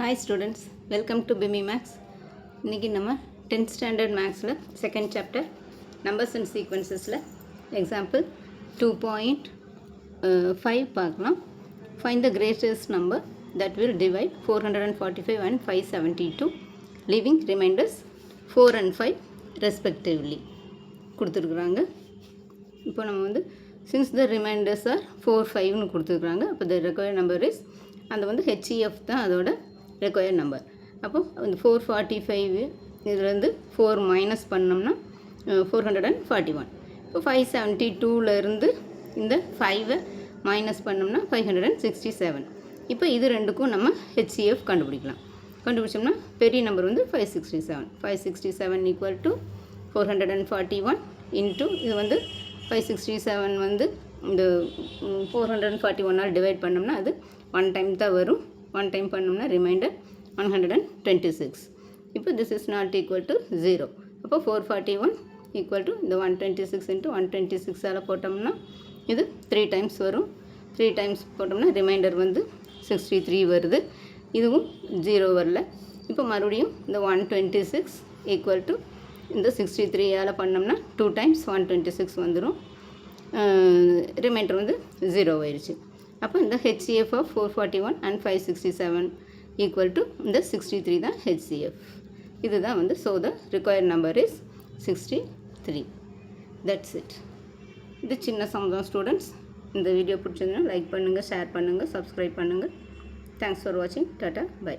Hi students, welcome to BIMI Max. இன்னைக்கு நம்ம 10th standard Maxல second chapter numbers and sequencesல example 2.5 பார்க்கலாம். Find the greatest number that will divide 445 and 572 leaving remainders 4 and 5 respectively கொடுத்துருக்குறாங்க. இப்போ நம்ம வந்து since the remainders are 4, 5னு கொடுத்துருக்குறாங்க. அப்போ the required number is அந்த வந்து HCF தான் அதோட required number. அப்போ அந்த 445 இதுலேருந்து 4 மைனஸ் பண்ணோம்னா 441. இப்போ 572லேருந்து இந்த 5 மைனஸ் பண்ணோம்னா 567. இப்போ இது ரெண்டுக்கும் நம்ம HCF கண்டுபிடிச்சோம்னா பெரிய நம்பர் வந்து 567 ஈக்குவல் டு 441 இன்ட்டு இது வந்து 567 வந்து இந்த 441ஆல் டிவைட் பண்ணோம்னா அது 1 டைம் தான் வரும். 1 டைம் பண்ணோம்னா ரிமைண்டர் 126. இப்போ this is not equal to 0. அப்போ 441 ஈக்குவல் டு இந்த 126 இன்ட்டு 126ஆல் போட்டோம்னா இது 3 டைம்ஸ் வரும். 3 டைம்ஸ் போட்டோம்னா ரிமைண்டர் வந்து 63 வருது. இதுவும் 0 வரல. இப்போ மறுபடியும் இந்த 126 ஈக்குவல் டு இந்த 63ஆல் பண்ணோம்னா 2 டைம்ஸ் 126 வந்துடும். ரிமைண்டர் வந்து 0 ஆயிடுச்சு. அப்போ இந்த HCF of 441 and 567 equal to இந்த 63 தான் HCF. இதுதான் வந்து so the required number is 63. That's it. இது சின்ன சம்பளம் ஸ்டூடெண்ட்ஸ். இந்த வீடியோ பிடிச்சிருந்தா லைக் பண்ணுங்கள், ஷேர் பண்ணுங்கள், சப்ஸ்கிரைப் பண்ணுங்கள். தேங்க்ஸ் ஃபார் வாட்சிங். Tata, by.